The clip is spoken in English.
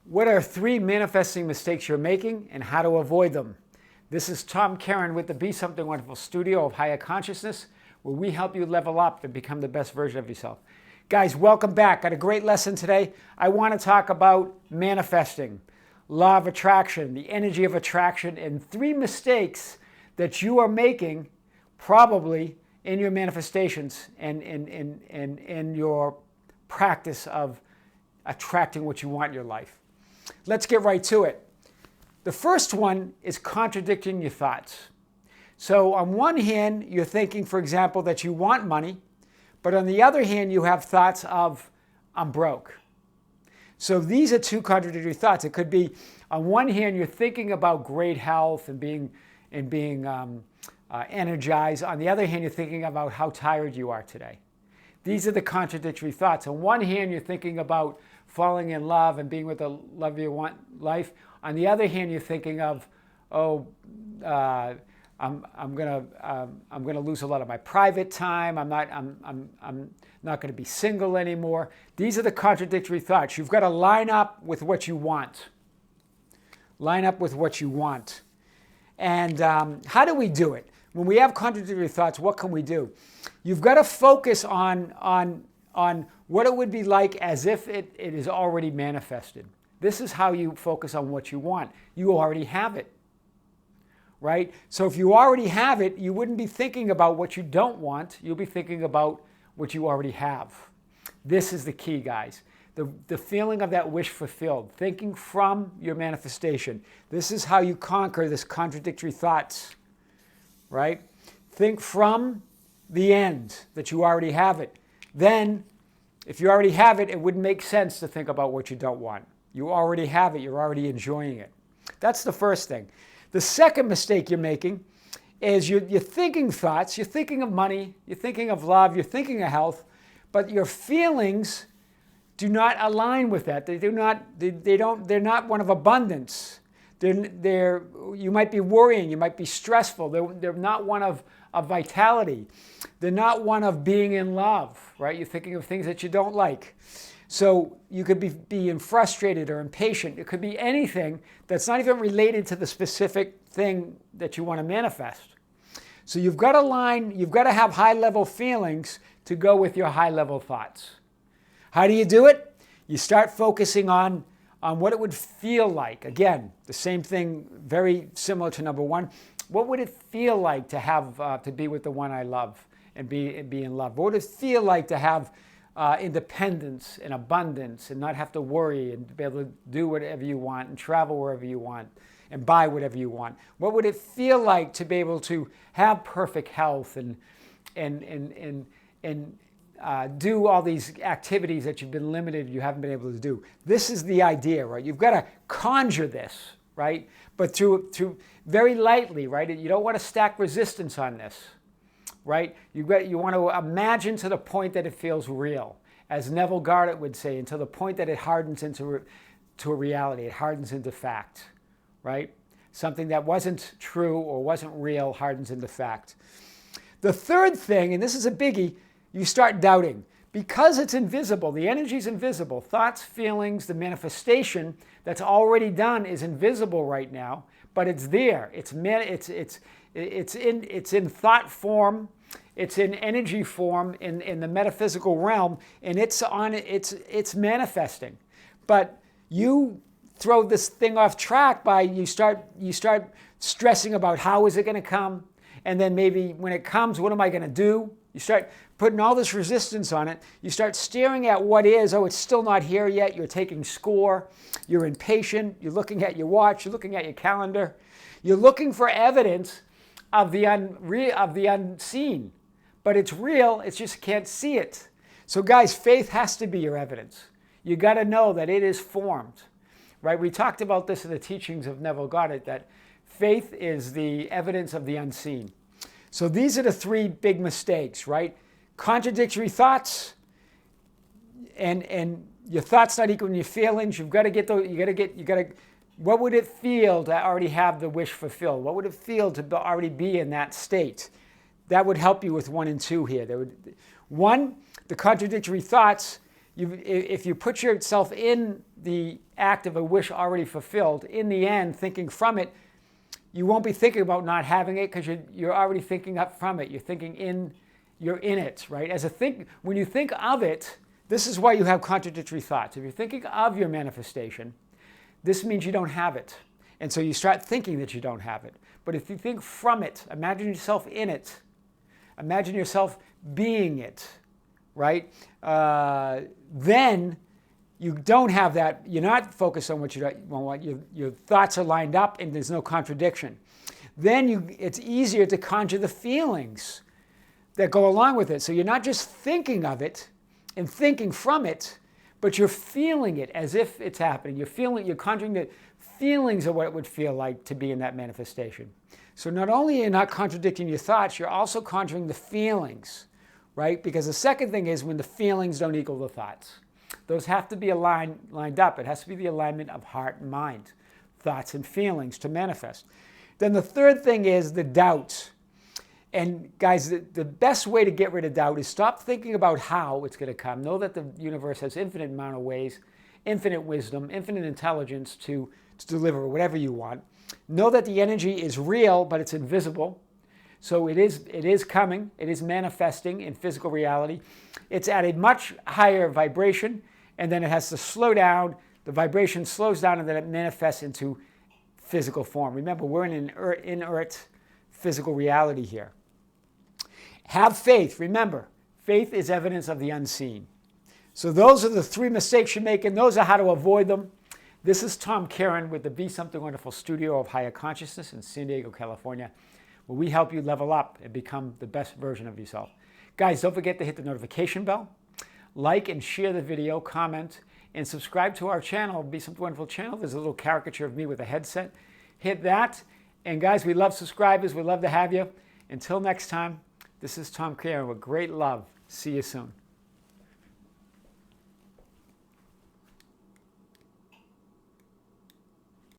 What are 3 manifesting mistakes you're making and how to avoid them? This is Tom Karen with the Be Something Wonderful studio of Higher Consciousness, where we help you level up and become the best version of yourself. Guys, welcome back. Got a great lesson today. I want to talk about manifesting, law of attraction, the energy of attraction, and 3 mistakes that you are making probably in your manifestations and in your practice of attracting what you want in your life. Let's get right to it. The first one is contradicting your thoughts. So on one hand, you're thinking, for example, that you want money, but on the other hand, you have thoughts of, I'm broke. So these are 2 contradictory thoughts. It could be, on one hand, you're thinking about great health and being energized. On the other hand, you're thinking about how tired you are today. These are the contradictory thoughts. On one hand, you're thinking about falling in love and being with the love you want life. On the other hand, you're thinking of, I'm gonna lose a lot of my private time. I'm not going to be single anymore. These are the contradictory thoughts. You've got to line up with what you want. Line up with what you want. And how do we do it? When we have contradictory thoughts, what can we do? You've got to focus on what it would be like as if it is already manifested. This is how you focus on what you want. You already have it, right? So if you already have it, you wouldn't be thinking about what you don't want. You'll be thinking about what you already have. This is the key, guys. The feeling of that wish fulfilled, thinking from your manifestation. This is how you conquer this contradictory thoughts, right? Think from the end, that you already have it. Then, if you already have it, it wouldn't make sense to think about what you don't want. You already have it. You're already enjoying it. That's the first thing. The second mistake you're making is you're thinking thoughts. You're thinking of money. You're thinking of love. You're thinking of health. But your feelings do not align with that. They're not one of abundance. You might be worrying. You might be stressful. They're not one of vitality. They're not one of being in love, right? You're thinking of things that you don't like. So you could be being frustrated or impatient. It could be anything that's not even related to the specific thing that you want to manifest. So you've got to have high-level feelings to go with your high-level thoughts. How do you do it? You start focusing on what it would feel like. Again, the same thing, very similar to number 1. What would it feel like to have to be with the one I love and be in love? What would it feel like to have independence and abundance and not have to worry and be able to do whatever you want and travel wherever you want and buy whatever you want? What would it feel like to be able to have perfect health and do all these activities that you've been limited, you haven't been able to do? This is the idea, right? You've got to conjure this, right? But through very lightly, right? You don't want to stack resistance on this, right? You want to imagine to the point that it feels real. As Neville Goddard would say, until the point that it hardens into a reality, it hardens into fact, right? Something that wasn't true or wasn't real hardens into fact. The third thing, and this is a biggie, you start doubting. Because it's invisible, the energy is invisible. Thoughts, feelings, the manifestation that's already done is invisible right now, but it's there. It's in thought form, it's in energy form, in the metaphysical realm, and it's manifesting. But you throw this thing off track by you start stressing about how is it going to come, and then maybe when it comes, what am I going to do? You start putting all this resistance on it. You start staring at what is. Oh, it's still not here yet. You're taking score. You're impatient. You're looking at your watch. You're looking at your calendar. You're looking for evidence of the unseen. But it's real. It's just can't see it. So guys, faith has to be your evidence. You got to know that it is formed, right? We talked about this in the teachings of Neville Goddard, that faith is the evidence of the unseen. So these are the 3 big mistakes, right? Contradictory thoughts, and your thoughts not equaling your feelings. You've got to get those. What would it feel to already have the wish fulfilled? What would it feel to already be in that state? That would help you with 1 and 2 here. 1, the contradictory thoughts. If you put yourself in the act of a wish already fulfilled, in the end, thinking from it, you won't be thinking about not having it because you're already thinking up from it. You're thinking you're in it, right? When you think of it, this is why you have contradictory thoughts. If you're thinking of your manifestation, this means you don't have it. And so you start thinking that you don't have it. But if you think from it, imagine yourself in it. Imagine yourself being it, right? Then you don't have that. You're not focused on what you don't want. Your thoughts are lined up and there's no contradiction. Then it's easier to conjure the feelings that go along with it. So you're not just thinking of it and thinking from it, but you're feeling it as if it's happening. You're conjuring the feelings of what it would feel like to be in that manifestation. So not only are you not contradicting your thoughts, you're also conjuring the feelings, right? Because the second thing is when the feelings don't equal the thoughts. Those have to be lined up. It has to be the alignment of heart and mind, thoughts and feelings to manifest. Then the third thing is the doubt. And guys, the best way to get rid of doubt is stop thinking about how it's going to come. Know that the universe has infinite amount of ways, infinite wisdom, infinite intelligence to deliver whatever you want. Know that the energy is real, but it's invisible. So it is coming. It is manifesting in physical reality. It's at a much higher vibration, and then it has to slow down. The vibration slows down, and then it manifests into physical form. Remember, we're in an inert physical reality here. Have faith. Remember, faith is evidence of the unseen. So those are the 3 mistakes you make, and those are how to avoid them. This is Tom Caron with the Be Something Wonderful Studio of Higher Consciousness in San Diego, California, where we help you level up and become the best version of yourself. Guys, don't forget to hit the notification bell, like and share the video, comment, and subscribe to our channel, Be Something Wonderful channel. There's a little caricature of me with a headset. Hit that. And guys, we love subscribers. We love to have you. Until next time, this is Tom Caron with great love. See you soon.